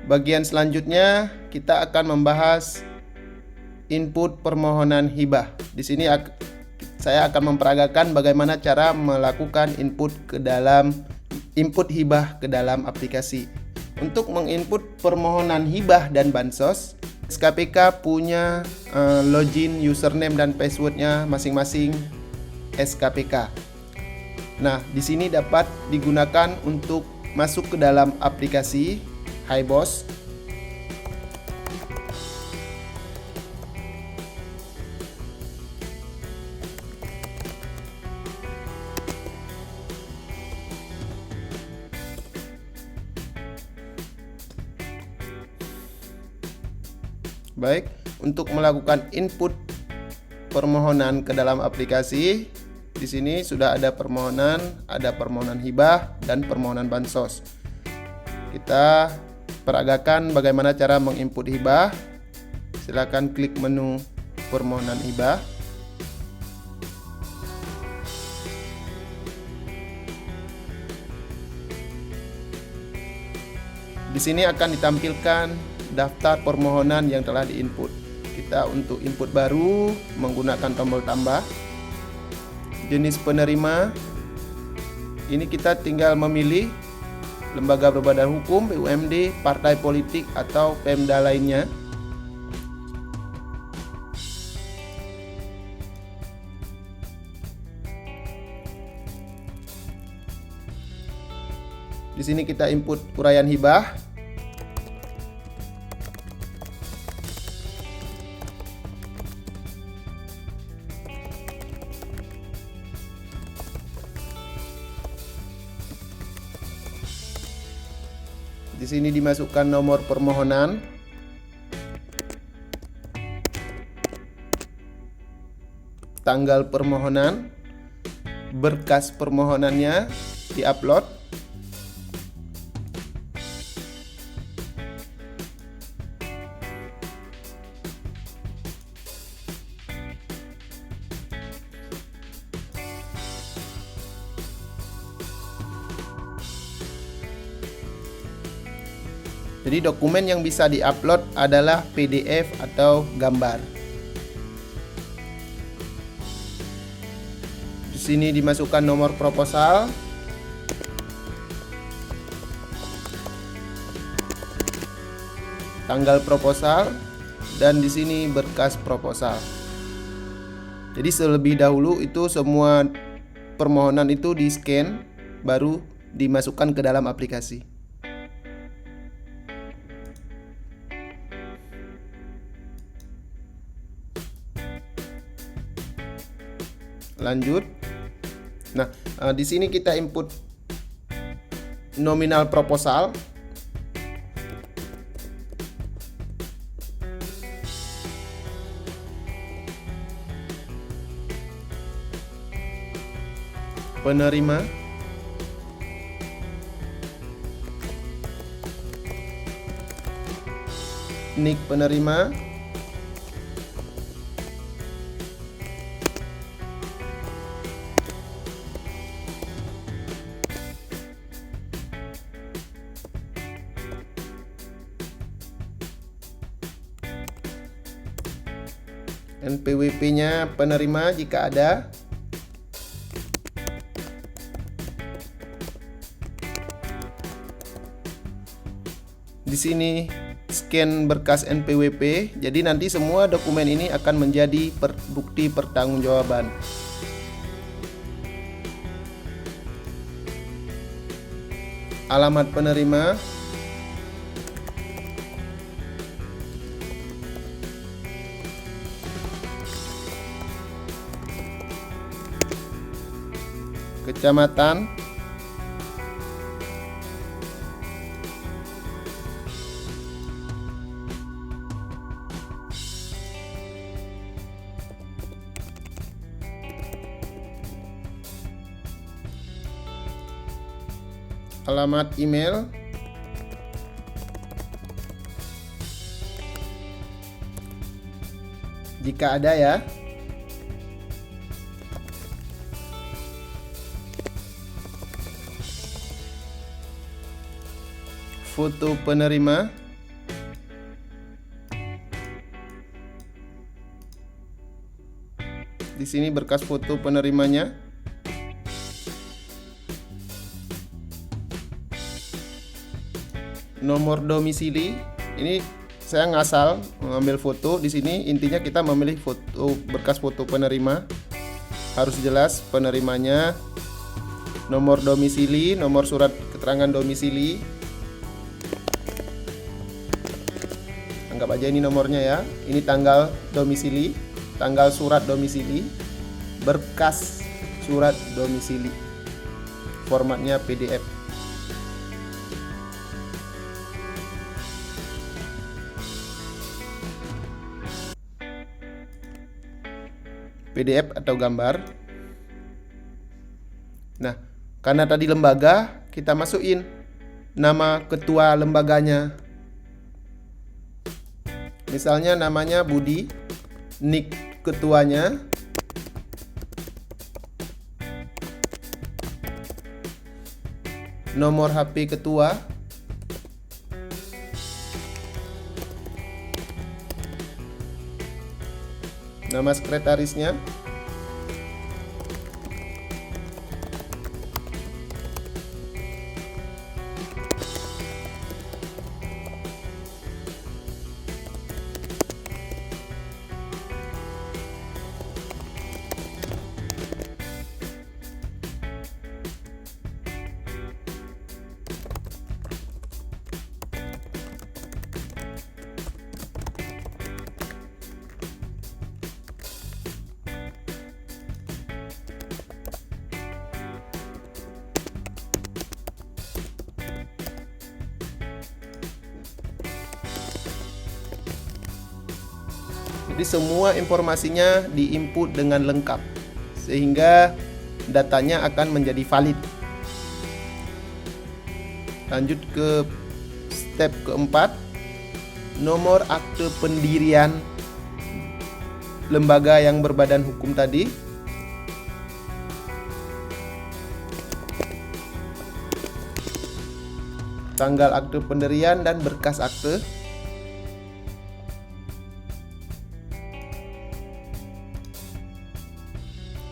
Bagian selanjutnya kita akan membahas input permohonan hibah. Di sini saya akan memperagakan bagaimana cara melakukan input hibah ke dalam aplikasi. Untuk menginput permohonan hibah dan bansos, SKPK punya login, username dan passwordnya masing-masing SKPK. Nah, di sini dapat digunakan untuk masuk ke dalam aplikasi HiBoss. Baik, untuk melakukan input permohonan ke dalam aplikasi, di sini sudah ada permohonan hibah dan permohonan bansos. Kita peragakan bagaimana cara menginput hibah. Silakan klik menu permohonan hibah. Di sini akan ditampilkan daftar permohonan yang telah diinput. Kita untuk input baru menggunakan tombol tambah. Jenis penerima, ini kita tinggal memilih lembaga berbadan hukum, BUMD, partai politik, atau Pemda lainnya. Di sini kita input uraian hibah. Di sini dimasukkan nomor permohonan, tanggal permohonan, berkas permohonannya diupload, jadi dokumen yang bisa diupload adalah PDF atau gambar. Di sini dimasukkan nomor proposal, tanggal proposal, dan di sini berkas proposal. Jadi terlebih dahulu itu semua permohonan itu di-scan baru dimasukkan ke dalam aplikasi. Lanjut. Nah, di sini kita input nominal proposal. Penerima. Nik penerima. NPWP-nya penerima jika ada. Di sini scan berkas NPWP. Jadi nanti semua dokumen ini akan menjadi bukti pertanggungjawaban. Alamat penerima. Kecamatan. Alamat email. Jika ada ya. Foto penerima. sini berkas foto penerimanya. Nomor domisili. Ini saya ngasal mengambil foto di sini. Intinya kita memilih foto berkas foto penerima. Harus jelas penerimanya. Nomor domisili, nomor surat keterangan domisili. Anggap aja ini nomornya ya. Ini tanggal domisili, tanggal surat domisili, berkas surat domisili. Formatnya PDF. PDF atau gambar. Nah, karena tadi lembaga, kita masukin nama ketua lembaganya. Misalnya namanya Budi, nik ketuanya, nomor HP ketua, nama sekretarisnya, jadi semua informasinya diinput dengan lengkap sehingga datanya akan menjadi valid. Lanjut ke step keempat, nomor akte pendirian lembaga yang berbadan hukum tadi. Tanggal akte pendirian dan berkas akte.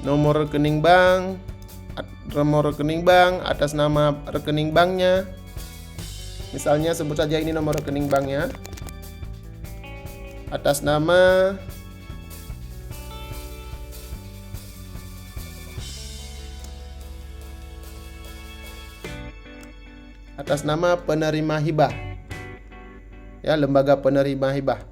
Nomor rekening bank, atas nama rekening banknya. Misalnya sebut saja ini nomor rekening banknya. Atas nama penerima hibah. Ya, lembaga penerima hibah.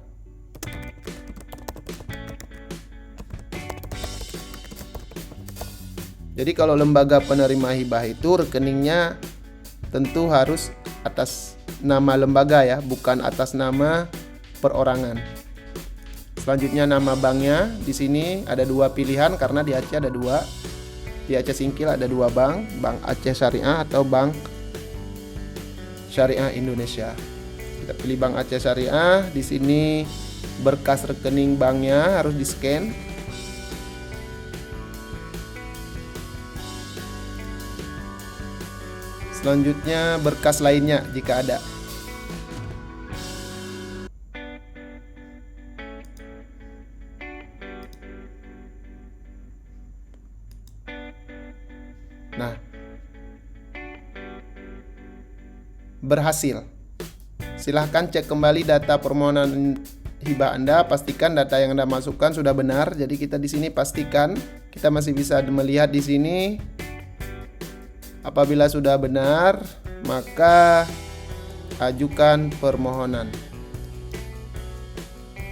Jadi kalau lembaga penerima hibah itu rekeningnya tentu harus atas nama lembaga ya, bukan atas nama perorangan. Selanjutnya nama banknya. Di sini ada dua pilihan karena di Aceh ada dua. Di Aceh Singkil ada dua bank, Bank Aceh Syariah atau Bank Syariah Indonesia. Kita pilih Bank Aceh Syariah. Di sini berkas rekening banknya harus di-scan. Selanjutnya berkas lainnya jika ada. Nah, berhasil. Silahkan cek kembali data permohonan hibah Anda, pastikan data yang Anda masukkan sudah benar. Jadi kita di sini pastikan kita masih bisa melihat di sini. Apabila sudah benar, maka ajukan permohonan.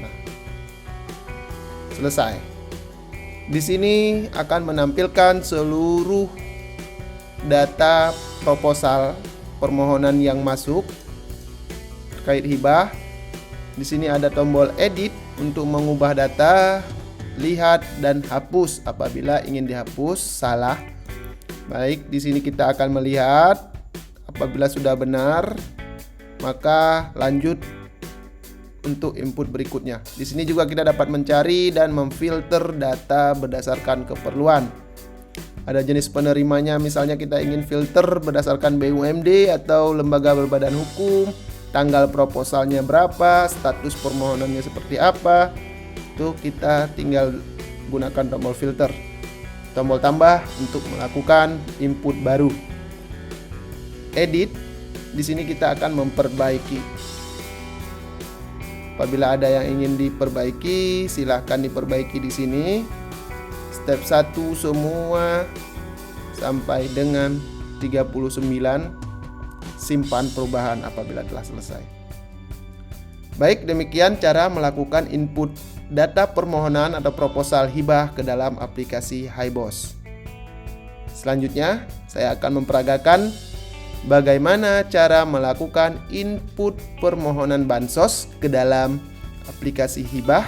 Nah, selesai. Di sini akan menampilkan seluruh data proposal permohonan yang masuk terkait hibah. Di sini ada tombol edit untuk mengubah data, lihat dan hapus apabila ingin dihapus salah. Baik, di sini kita akan melihat apabila sudah benar, maka lanjut untuk input berikutnya. Di sini juga kita dapat mencari dan memfilter data berdasarkan keperluan. Ada jenis penerimanya, misalnya kita ingin filter berdasarkan BUMD atau lembaga berbadan hukum, tanggal proposalnya berapa, status permohonannya seperti apa. Itu kita tinggal gunakan tombol filter. Tombol tambah untuk melakukan input baru. Edit, di sini kita akan memperbaiki. Apabila ada yang ingin diperbaiki, silahkan diperbaiki di sini. Step 1 semua sampai dengan 39, simpan perubahan apabila telah selesai. Baik, demikian cara melakukan input data permohonan atau proposal hibah ke dalam aplikasi HiBoss. Selanjutnya, saya akan memperagakan bagaimana cara melakukan input permohonan bansos ke dalam aplikasi hibah